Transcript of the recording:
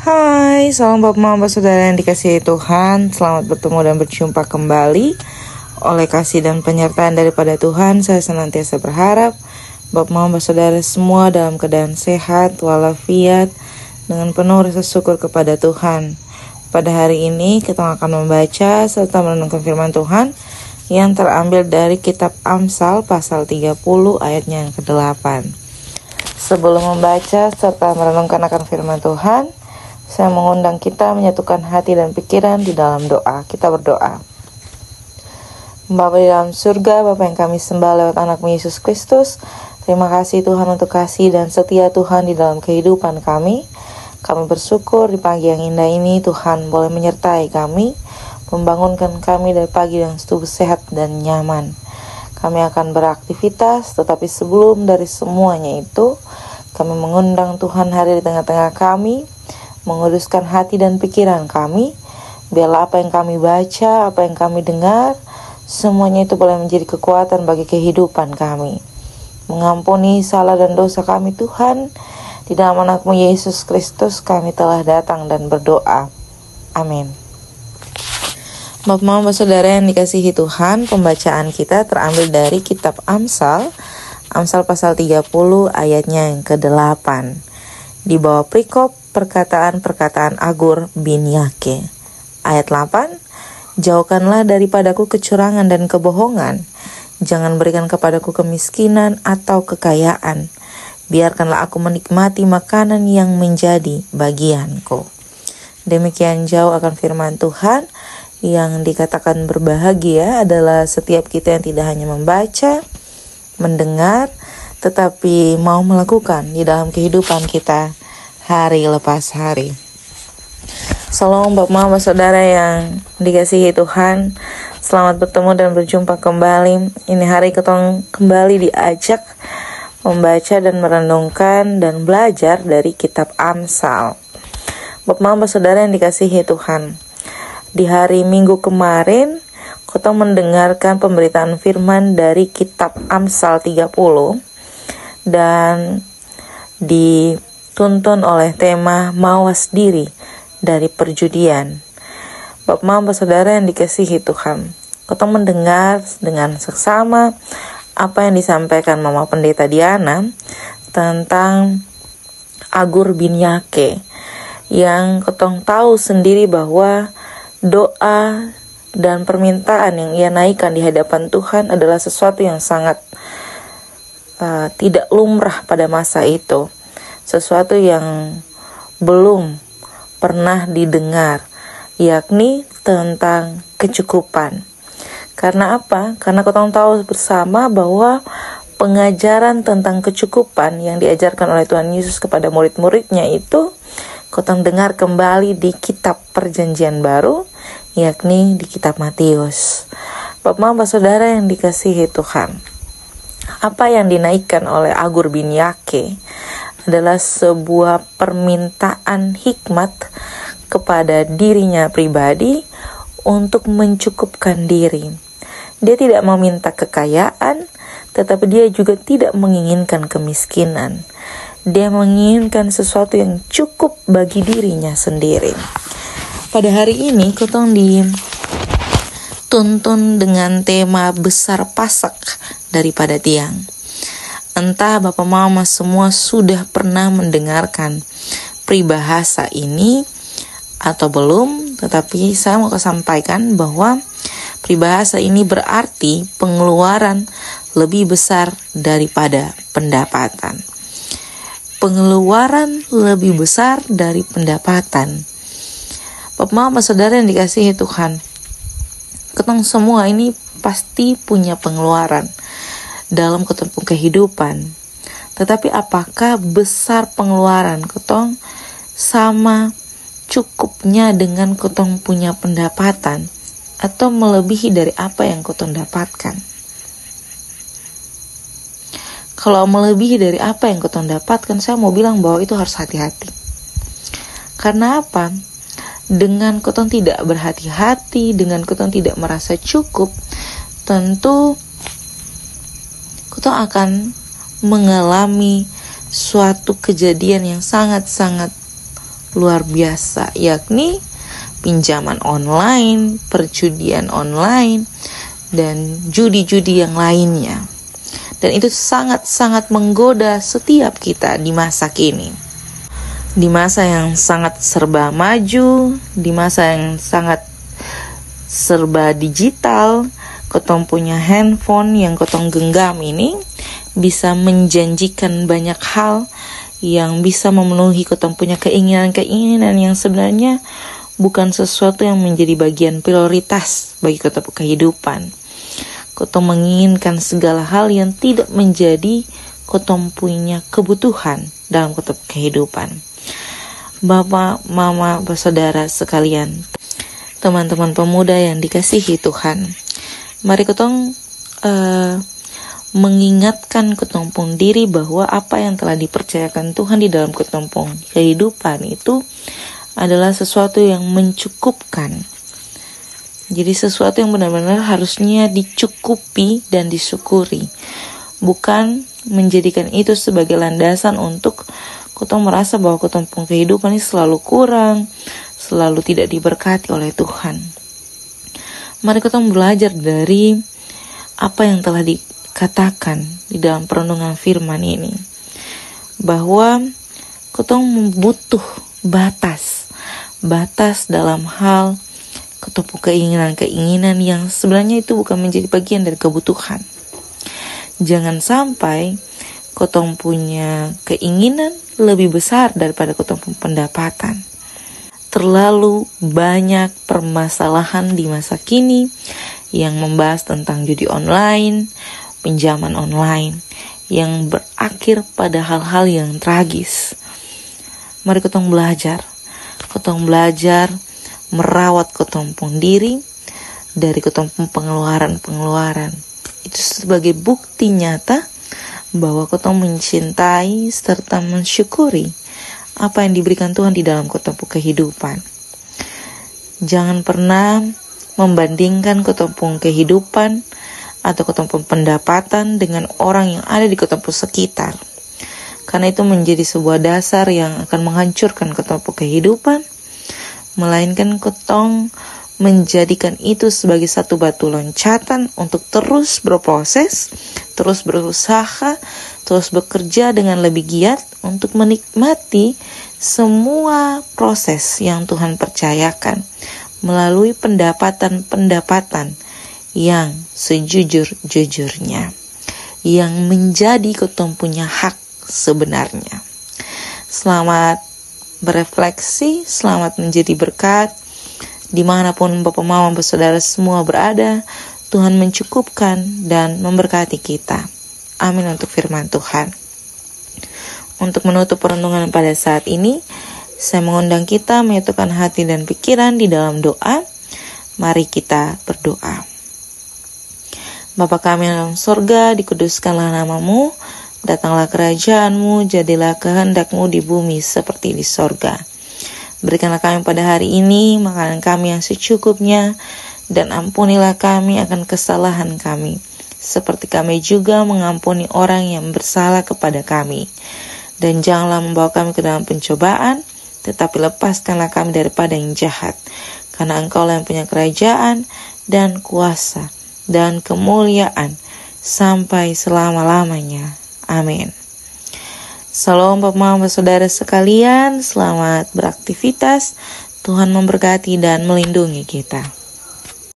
Hai, salam Bapak Mama Saudara yang dikasihi Tuhan. Selamat bertemu dan berjumpa kembali. Oleh kasih dan penyertaan daripada Tuhan, saya senantiasa berharap Bapak Mama Saudara semua dalam keadaan sehat walafiat dengan penuh rasa syukur kepada Tuhan. Pada hari ini kita akan membaca serta merenungkan firman Tuhan yang terambil dari kitab Amsal pasal 30 ayatnya yang ke-8. Sebelum membaca serta merenungkan akan firman Tuhan, saya mengundang kita menyatukan hati dan pikiran di dalam doa. Kita berdoa. Bapa di dalam surga, Bapa yang kami sembah lewat anak-Mu Yesus Kristus, terima kasih Tuhan untuk kasih dan setia Tuhan di dalam kehidupan kami. Kami bersyukur di pagi yang indah ini Tuhan boleh menyertai kami, membangunkan kami dari pagi yang tubuh sehat dan nyaman. Kami akan beraktivitas, tetapi sebelum dari semuanya itu, kami mengundang Tuhan hadir di tengah-tengah kami, menguduskan hati dan pikiran kami. Biarlah apa yang kami baca, apa yang kami dengar, semuanya itu boleh menjadi kekuatan bagi kehidupan kami. Mengampuni salah dan dosa kami Tuhan. Di dalam anak-Mu Yesus Kristus kami telah datang dan berdoa. Amin. Bapak Mama Saudara yang dikasihi Tuhan, pembacaan kita terambil dari kitab Amsal pasal 30 ayatnya yang ke-8. Di bawah perikop perkataan-perkataan Agur bin Yake. Ayat 8, jauhkanlah daripadaku kecurangan dan kebohongan. Jangan berikan kepadaku kemiskinan atau kekayaan. Biarkanlah aku menikmati makanan yang menjadi bagianku. Demikian jauh akan firman Tuhan. Yang dikatakan berbahagia adalah setiap kita yang tidak hanya membaca, mendengar, tetapi mau melakukan di dalam kehidupan kita hari lepas hari. Salam Bapak Mama Saudara yang dikasihi Tuhan. Selamat bertemu dan berjumpa kembali. Ini hari kita kembali diajak membaca dan merenungkan dan belajar dari kitab Amsal. Bapak Mama Saudara yang dikasihi Tuhan, di hari Minggu kemarin kita mendengarkan pemberitaan firman dari kitab Amsal 30 dan dituntun oleh tema mawas diri dari perjudian. Bapak Mama Saudara yang dikasihi Tuhan, kita mendengar dengan seksama apa yang disampaikan Mama Pendeta Diana tentang Agur bin Yake, yang kita tahu sendiri bahwa doa dan permintaan yang ia naikkan di hadapan Tuhan adalah sesuatu yang sangat tidak lumrah pada masa itu. Sesuatu yang belum pernah didengar, yakni tentang kecukupan. Karena apa? Karena kita tahu bersama bahwa pengajaran tentang kecukupan yang diajarkan oleh Tuhan Yesus kepada murid-muridnya itu kita dengar kembali di kitab Perjanjian Baru, yakni di kitab Matius. Bapak Mama Saudara yang dikasihi Tuhan, apa yang dinaikkan oleh Agur bin Yake adalah sebuah permintaan hikmat kepada dirinya pribadi untuk mencukupkan diri. Dia tidak meminta kekayaan, tetapi dia juga tidak menginginkan kemiskinan. Dia menginginkan sesuatu yang cukup bagi dirinya sendiri. Pada hari ini kita dituntun dengan tema besar pasak daripada tiang. Entah Bapak Mama semua sudah pernah mendengarkan peribahasa ini atau belum, tetapi saya mau sampaikan bahwa peribahasa ini berarti pengeluaran lebih besar daripada pendapatan. Pengeluaran lebih besar dari pendapatan. Bapak Mama Saudara yang dikasihi Tuhan, ketong semua ini pasti punya pengeluaran dalam ketemu kehidupan. Tetapi apakah besar pengeluaran ketong sama cukupnya dengan ketong punya pendapatan, atau melebihi dari apa yang ketong dapatkan? Kalau melebihi dari apa yang ketong dapatkan, saya mau bilang bahwa itu harus hati-hati. Karena apa? Dengan ketong tidak berhati-hati, dengan ketong tidak merasa cukup, tentu ketong akan mengalami suatu kejadian yang sangat-sangat luar biasa, yakni pinjaman online, perjudian online, dan judi-judi yang lainnya. Dan itu sangat-sangat menggoda setiap kita di masa kini. Di masa yang sangat serba maju, di masa yang sangat serba digital, kotong punya handphone yang kotong genggam ini bisa menjanjikan banyak hal yang bisa memenuhi kotong punya keinginan-keinginan yang sebenarnya bukan sesuatu yang menjadi bagian prioritas bagi kotong kehidupan. Kotong menginginkan segala hal yang tidak menjadi kotong punya kebutuhan dalam kotong kehidupan. Bapak, mama, saudara sekalian, teman-teman pemuda yang dikasihi Tuhan, mari kotong mengingatkan ketompong diri bahwa apa yang telah dipercayakan Tuhan di dalam ketompong kehidupan itu adalah sesuatu yang mencukupkan. Jadi sesuatu yang benar-benar harusnya dicukupi dan disyukuri, bukan menjadikan itu sebagai landasan untuk kotong merasa bahwa ketompong kehidupan ini selalu kurang, selalu tidak diberkati oleh Tuhan. Mari kotong belajar dari apa yang telah dikatakan di dalam perenungan firman ini, bahwa kotong butuh batas dalam hal ketompong keinginan-keinginan yang sebenarnya itu bukan menjadi bagian dari kebutuhan. Jangan sampai kotong punya keinginan lebih besar daripada kotong punya pendapatan. Terlalu banyak permasalahan di masa kini yang membahas tentang judi online, pinjaman online, yang berakhir pada hal-hal yang tragis. Mari kotong belajar merawat ketompong diri dari ketompong pengeluaran. Itu sebagai bukti nyata bahwa kotong mencintai serta mensyukuri apa yang diberikan Tuhan di dalam ketompong kehidupan. Jangan pernah membandingkan ketompong kehidupan atau ketompong pendapatan dengan orang yang ada di ketompong sekitar, karena itu menjadi sebuah dasar yang akan menghancurkan ketompong kehidupan, melainkan kotong menjadikan itu sebagai satu batu loncatan untuk terus berproses, terus berusaha, terus bekerja dengan lebih giat untuk menikmati semua proses yang Tuhan percayakan melalui pendapatan-pendapatan yang sejujur-jujurnya, yang menjadi kotong punya hak sebenarnya. Selamat berefleksi, selamat menjadi berkat. Dimanapun Bapak Mama bersaudara semua berada, Tuhan mencukupkan dan memberkati kita. Amin untuk firman Tuhan. Untuk menutup perenungan pada saat ini, saya mengundang kita menyatukan hati dan pikiran di dalam doa. Mari kita berdoa. Bapa kami dalam surga, dikuduskanlah nama-Mu. Datanglah kerajaan-Mu, jadilah kehendak-Mu di bumi seperti di sorga. Berikanlah kami pada hari ini makanan kami yang secukupnya, dan ampunilah kami akan kesalahan kami, seperti kami juga mengampuni orang yang bersalah kepada kami. Dan janganlah membawa kami ke dalam pencobaan, tetapi lepaskanlah kami daripada yang jahat. Karena Engkau-lah yang punya kerajaan dan kuasa dan kemuliaan sampai selama-lamanya. Amin. Salam Bapak Mama saudara sekalian, selamat beraktivitas. Tuhan memberkati dan melindungi kita.